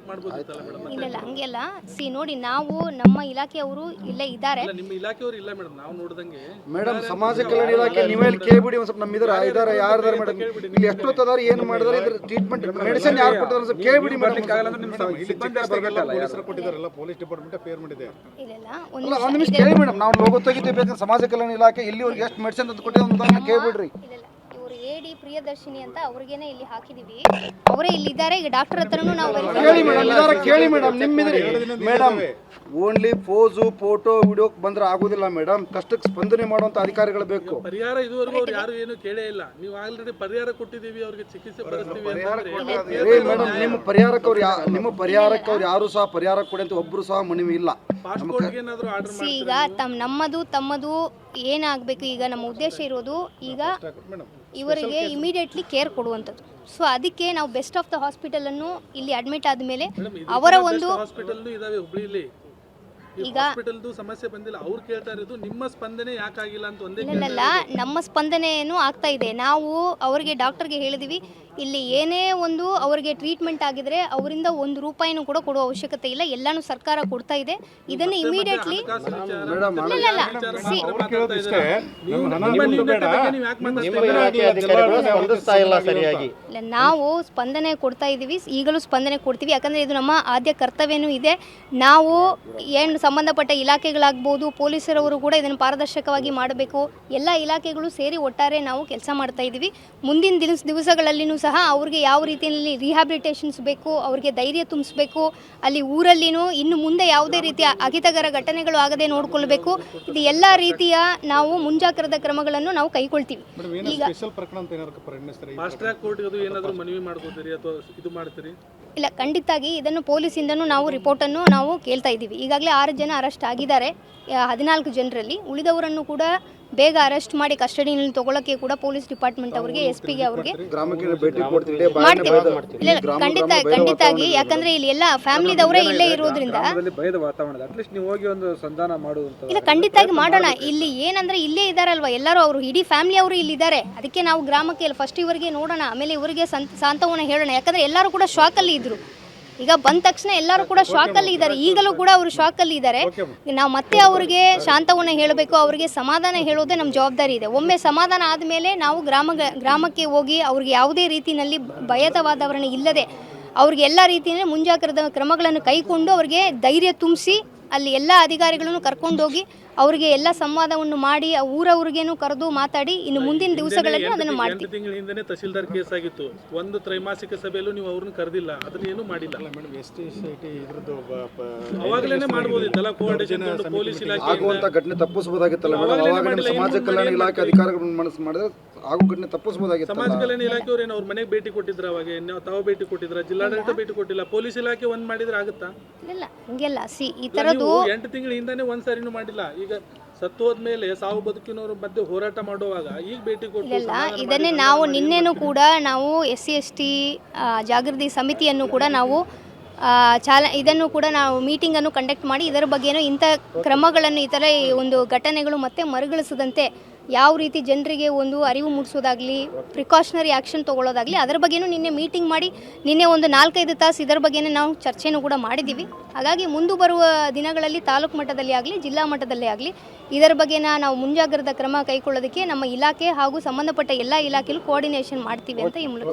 Check ಮಾಡಬಹುದಿತ್ತಲ್ಲ madam? ಇಲ್ಲ ಹಂಗೆಲ್ಲ ನೋಡಿ ನಾವು ನಮ್ಮ ಇಲಾಖೆಯವರು ಇಲ್ಲೇ ಇದ್ದಾರೆ. ನಿಮ್ಮ ಇಲಾಖೆಯವರು ಇಲ್ಲ ಮೇಡಮ್, ನಾವು ನೋಡಿದಂಗೆ ಮೇಡಮ್ ಸಮಾಜ ಕಲ್ಯಾಣ ಇಲಾಖೆ ನೀವೇ ಇಲ್ಲಿ ಕೇಳ್ಬಿಡಿ ಒಂದು ಸ್ವಲ್ಪ ನಮ್ಮ ಇದಾರೆ ಯಾರ್ದಾರ ಮೇಡಮ್ ಇಲ್ಲಿ ಎಷ್ಟೊತ್ತದಾರ ಏನು ಮಾಡಿದಾರೆ ಇದ್ರ ಟ್ರೀಟ್ಮೆಂಟ್ ಮೆಡಿಸಿನ್ ಯಾರು ಕೊಡ್ತಾರೆ ಸ್ವಲ್ಪ ಕೇಳ್ಬಿಡಿ ಮೇಡಮ್. ಪೊಲೀಸರು ಕೊಟ್ಟಿದ್ದಾರಲ್ಲ, ಪೊಲೀಸ್ ಡಿಪಾರ್ಟ್ಮೆಂಟ್ ಪೇರ್ ಮಾಡಿದೆ. ಇಲ್ಲ ಒಂದು ನಿಮಿಷ ಕೇಳಿ ಮೇಡಮ್, ನಾವು ಲೋಗೋ ತೆಗಿತೀವಿ ಬೇಕಂದ್ರೆ ಸಮಾಜ ಕಲ್ಯಾಣ ಇಲಾಖೆ ಇಲ್ಲಿವರೆಗೆ ಎಷ್ಟು ಮೆಡಿಸಿನ್ ಅಂತ ಕೊಟ್ಟಿದೆ ಒಂದು ಉದಾಹರಣೆ ಕೇಳ್ಬಿಡ್ರಿ. ಇವರು AD ಪ್ರಿಯದರ್ಶಿನಿ ಅಂತ ಅವ್ರಿಗೇನೆ ಇಲ್ಲಿ ಹಾಕಿದೀವಿ, ಅವರೇ ಇಲ್ಲಿ ಇದ್ದಾರೆ. ಈಗ ಡಾಕ್ಟರ್ ಹತ್ರನೂ ನಾವು ಕೇಳಿ ಮೇಡಮ್, ಇದಾರ ಕೇಳಿ ಮೇಡಮ್. ನಿಮ್ಮಿದ್ರಿ madam only pose photo video ಬಂದ್ರೆ ಆಗೋದಿಲ್ಲ ಮೇಡಮ್, ಕಷ್ಟಕ್ಕೆ ಸ್ಪಂದನೆ ಮಾಡುವಂತ ಅಧಿಕಾರಿಗಳು ಬೇಕು. ಪರಿಹಾರ ಇದುವರೆಗೂ ಅವ್ರು ಯಾರು ಏನು ಕೇಳೇ ಇಲ್ಲ. ನೀವು ಆಲ್ರೆಡಿ ಪರಿಹಾರ ಕೊಟ್ಟಿದ್ದೀವಿ, ಅವ್ರಿಗೆ ಚಿಕಿತ್ಸೆ ಬರೆಸ್ತೀವಿ ಮೇಡಮ್. ನಿಮ್ಮ ಪರಿಹಾರಕ್ಕೆ ಅವ್ರು ಯಾರು ಸಹ ಪರಿಹಾರ ಕೊಡಿ ಅಂತ ಒಬ್ರು ಸಹ ಮನವಿ ಇಲ್ಲ. ಈಗ ನಮ್ಮದು ತಮ್ಮದು ಏನಾಗಬೇಕು, ಈಗ ನಮ್ಮ ಉದ್ದೇಶ ಇರೋದು ಈಗ ಇವರಿಗೆ ಇಮಿಡಿಯೇಟ್ಲಿ ಕೇರ್ ಕೊಡುವಂಥದ್ದು. ಸೊ ಅದಕ್ಕೆ ನಾವು ಬೆಸ್ಟ್ ಆಫ್ ದ ಹಾಸ್ಪಿಟಲ್ ಅನ್ನು ಇಲ್ಲಿ ಅಡ್ಮಿಟ್ ಆದಮೇಲೆ ಅವರ ಒಂದು ಹಾಸ್ಪಿಟಲ್ ಇದಾವೆ ಹುಬ್ಳಿಲಿ, ಈಗ ಹಾಸ್ಪಿಟಲ್ದು ಸಮಸ್ಯೆ ಬಂದಿಲ್ಲ. ಅವ್ರು ಕೇಳ್ತಾ ಇರೋದು ನಿಮ್ಮ ಸ್ಪಂದನೆ ಯಾಕಾಗಿಲ್ಲ ಅಂತ ಒಂದೇ. ಇಲ್ಲ ನಮ್ಮ ಸ್ಪಂದನೆಯನ್ನು ಆಗ್ತಾ ಇದೆ. ನಾವು ಅವರಿಗೆ ಡಾಕ್ಟರ್ಗೆ ಹೇಳಿದೀವಿ, ಇಲ್ಲಿ ಏನೇ ಒಂದು ಅವರಿಗೆ ಟ್ರೀಟ್ಮೆಂಟ್ ಆಗಿದ್ರೆ ಅವರಿಂದ ₹1 ಕೂಡ ಕೊಡುವ ಅವಶ್ಯಕತೆ ಇಲ್ಲ, ಎಲ್ಲಾನು ಸರ್ಕಾರ ಕೊಡ್ತಾ ಇದೆ. ಇದನ್ನು ಇಮಿಡಿಯೇಟ್ಲಿ ನಾವು ಸ್ಪಂದನೆ ಕೊಡ್ತಾ ಇದೀವಿ, ಈಗಲೂ ಸ್ಪಂದನೆ ಕೊಡ್ತೀವಿ. ಯಾಕಂದ್ರೆ ಇದು ನಮ್ಮ ಆದ್ಯ ಕರ್ತವ್ಯನೂ ಇದೆ. ನಾವು ಏನು ಸಂಬಂಧಪಟ್ಟ ಇಲಾಖೆಗಳಾಗ್ಬೋದು, ಪೊಲೀಸರವರು ಕೂಡ ಇದನ್ನು ಪಾರದರ್ಶಕವಾಗಿ ಮಾಡಬೇಕು. ಎಲ್ಲ ಇಲಾಖೆಗಳು ಸೇರಿ ಒಟ್ಟಾರೆ ನಾವು ಕೆಲಸ ಮಾಡ್ತಾ ಇದ್ದೀವಿ. ಮುಂದಿನ ದಿವಸಗಳಲ್ಲಿನೂ ಸಹ ಅವ್ರಿಗೆ ಯಾವ ರೀತಿಯಲ್ಲಿ ರಿಹ್ಯಾಬಿಲಿಟೇಷನ್ಸ್ ಬೇಕು, ಅವ್ರಿಗೆ ಧೈರ್ಯ ತುಂಬಿಸ್ಬೇಕು. ಅಲ್ಲಿ ಊರಲ್ಲಿನೂ ಇನ್ನು ಮುಂದೆ ಯಾವುದೇ ರೀತಿಯ ಅಹಿತಕರ ಘಟನೆಗಳು ಆಗದೆ ನೋಡ್ಕೊಳ್ಬೇಕು. ಇದು ಎಲ್ಲ ರೀತಿಯ ನಾವು ಮುಂಜಾಗ್ರತಾ ಕ್ರಮಗಳನ್ನು ನಾವು ಕೈಗೊಳ್ತೀವಿ. ಈಗ ಇಲ್ಲ ಖಂಡಿತಾಗಿ ಇದನ್ನು ಪೊಲೀಸಿಂದನೂ ನಾವು ರಿಪೋರ್ಟನ್ನು ನಾವು ಕೇಳ್ತಾ ಇದ್ದೀವಿ. ಈಗಾಗಲೇ 6 ಜನ ಅರೆಸ್ಟ್ ಆಗಿದ್ದಾರೆ 14 ಜನರಲ್ಲಿ. ಉಳಿದವರನ್ನು ಕೂಡ ಬೇಗ ಅರೆಸ್ಟ್ ಮಾಡಿ ಕಸ್ಟಡಿಯಲ್ಲಿ ತಗೊಳ್ಳೋಕ್ಕೆ ಕೂಡ ಪೊಲೀಸ್ ಡಿಪಾರ್ಟ್ಮೆಂಟ್ ಅವರಿಗೆ SP ಗೆ ಅವರಿಗೆ ಖಂಡಿತಾಗಿ. ಯಾಕಂದ್ರೆ ಇಲ್ಲಿ ಎಲ್ಲ ಫ್ಯಾಮಿಲಿದವರೇ ಇಲ್ಲೇ ಇರೋದ್ರಿಂದ ಇಲ್ಲ ಖಂಡಿತಾಗಿ ಮಾಡೋಣ. ಇಲ್ಲಿ ಏನಂದ್ರೆ ಇಲ್ಲೇ ಇದಾರಲ್ವಾ ಎಲ್ಲರೂ, ಅವರು ಇಡೀ ಫ್ಯಾಮಿಲಿ ಅವರು ಇಲ್ಲಿದ್ದಾರೆ. ಅದಕ್ಕೆ ನಾವು ಗ್ರಾಮಕ್ಕೆ ಫಸ್ಟ್ ಇವರಿಗೆ ನೋಡೋಣ, ಆಮೇಲೆ ಇವರಿಗೆ ಸಾಂತ್ವನ ಹೇಳೋಣ. ಯಾಕಂದ್ರೆ ಎಲ್ಲರೂ ಕೂಡ ಶಾಕಲ್ಲಿ ಇದ್ರು. ಈಗ ಬಂದ ತಕ್ಷಣ ಎಲ್ಲರೂ ಕೂಡ ಶಾಕಲ್ಲಿ ಇದ್ದಾರೆ, ಈಗಲೂ ಕೂಡ ಅವರು ಶಾಕಲ್ಲಿ ಇದ್ದಾರೆ. ನಾವು ಮತ್ತೆ ಅವರಿಗೆ ಶಾಂತವನ್ನ ಹೇಳಬೇಕು, ಅವರಿಗೆ ಸಮಾಧಾನ ಹೇಳೋದೇ ನಮ್ಮ ಜವಾಬ್ದಾರಿ ಇದೆ. ಒಮ್ಮೆ ಸಮಾಧಾನ ಆದಮೇಲೆ ನಾವು ಗ್ರಾಮಕ್ಕೆ ಹೋಗಿ ಅವ್ರಿಗೆ ಯಾವುದೇ ರೀತಿಯಲ್ಲಿ ಭಯದ ವಾತಾವರಣ ಇಲ್ಲದೆ ಅವ್ರಿಗೆ ಎಲ್ಲ ರೀತಿಯಲ್ಲಿ ಮುಂಜಾಗ್ರತಾ ಕ್ರಮಗಳನ್ನು ಕೈಗೊಂಡು ಅವ್ರಿಗೆ ಧೈರ್ಯ ತುಂಬಿಸಿ ಅಲ್ಲಿ ಎಲ್ಲ ಅಧಿಕಾರಿಗಳನ್ನು ಕರ್ಕೊಂಡೋಗಿ ಅವರಿಗೆ ಎಲ್ಲ ಸಂವಾದವನ್ನು ಮಾಡಿ ಊರವ್ರಿಗೇನು ಕರೆದು ಮಾತಾಡಿ ಇನ್ನು ಮುಂದಿನ ದಿವಸಗಳಲ್ಲಿ ಅದನ್ನು ಮಾಡ್ತೀವಿ. 8 ತಿಂಗಳ ಹಿಂದೆ ತಹಶೀಲ್ದಾರ್ ಕೇಸ್ ಆಗಿತ್ತು. ಒಂದು ತ್ರೈಮಾಸಿಕ ಸಭೆಯಲ್ಲೂ ನೀವು ಅವ್ರನ್ನ ಕರೆದಿಲ್ಲ, ಅದನ್ನ ಏನು ಮಾಡಿಲ್ಲ. ಅವಾಗಲೇ ಮಾಡಬಹುದಿತ್ತಲ್ಲ, ಕೋಆರ್ಡಿನೇಷನ್ ಪೊಲೀಸ್ ಇಲಾಖೆ ಆಗುವಂತ ಘಟನೆ ತಪ್ಪಿಸಬಹುದಾಗಿತ್ತಲ್ಲ ಮೇಡಮ್. ಅವಾಗ ನಿಮ್ಮ ಸಮಾಜ ಕಲ್ಯಾಣ ಇಲಾಖೆ ಅಧಿಕಾರಿಗಳು ಮನಸ್ಸು ಮಾಡಿದ್ರೆ ಆಗೋ ಘಟನೆ ತಪ್ಪಿಸಬಹುದಾಗಿತ್ತು. ಸಮಾಜ ಕಲ್ಯಾಣ ಇಲಾಖೆಯವರು ಏನು ಅವ್ರ ಮನೆಗೆ ಭೇಟಿ ಕೊಟ್ಟಿದ್ರ? ಅವಾಗ ತಾವು ಭೇಟಿ ಕೊಟ್ಟಿದ್ರ? ಜಿಲ್ಲಾಡಳಿತ ಭೇಟಿ ಕೊಟ್ಟಿಲ್ಲ, ಪೊಲೀಸ್ ಇಲಾಖೆ ಒಂದ್ ಮಾಡಿದ್ರೆ ಆಗುತ್ತಾ? ಇಲ್ಲ ಹಂಗೆಲ್ಲ. ಈ ತರದ್ದು 8 ತಿಂಗಳ ಹಿಂದಾನೆ ಒಂದ್ಸಾರಿನೂ ಮಾಡಿಲ್ಲ. ಈಗ ಸತ್ತು ಹೋದ್ಮೇಲೆ ಸಾವು ಬದುಕಿನವ್ರ ಮಧ್ಯೆ ಹೋರಾಟ ಮಾಡುವಾಗ ಈಗ ಭೇಟಿ ಕೊಟ್ಟಿಲ್ಲ. ಇದನ್ನೇ ನಾವು ನಿನ್ನೆನೂ ಕೂಡ ನಾವು SC/ST ಜಾಗೃತಿ ಸಮಿತಿಯನ್ನು ಕೂಡ ನಾವು ಇದನ್ನು ಕೂಡ ನಾವು ಮೀಟಿಂಗನ್ನು ಕಂಡಕ್ಟ್ ಮಾಡಿ ಇದರ ಬಗ್ಗೆನೂ ಇಂಥ ಕ್ರಮಗಳನ್ನು ಈ ಥರ ಒಂದು ಘಟನೆಗಳು ಮತ್ತೆ ಮರುಗಳಿಸದಂತೆ ಯಾವ ರೀತಿ ಜನರಿಗೆ ಒಂದು ಅರಿವು ಮೂಡಿಸೋದಾಗಲಿ, ಪ್ರಿಕಾಷನರಿ ಆ್ಯಕ್ಷನ್ ತೊಗೊಳ್ಳೋದಾಗಲಿ ಅದರ ಬಗ್ಗೆನೂ ನಿನ್ನೆ ಮೀಟಿಂಗ್ ಮಾಡಿ ನಿನ್ನೆ ಒಂದು 4-5 ತಾಸು ಇದರ ಬಗ್ಗೆನೇ ನಾವು ಚರ್ಚೆನೂ ಕೂಡ ಮಾಡಿದ್ದೀವಿ. ಹಾಗಾಗಿ ಮುಂದೆ ಬರುವ ದಿನಗಳಲ್ಲಿ ತಾಲೂಕು ಮಟ್ಟದಲ್ಲಿ ಆಗಲಿ ಜಿಲ್ಲಾ ಮಟ್ಟದಲ್ಲೇ ಆಗಲಿ ಇದರ ಬಗ್ಗೆನ ನಾವು ಮುಂಜಾಗ್ರತಾ ಕ್ರಮ ಕೈಗೊಳ್ಳೋದಕ್ಕೆ ನಮ್ಮ ಇಲಾಖೆ ಹಾಗೂ ಸಂಬಂಧಪಟ್ಟ ಎಲ್ಲ ಇಲಾಖೆಯಲ್ಲೂ ಕೋಆರ್ಡಿನೇಷನ್ ಮಾಡ್ತೀವಿ ಅಂತ ಈ ಮೂಲಕ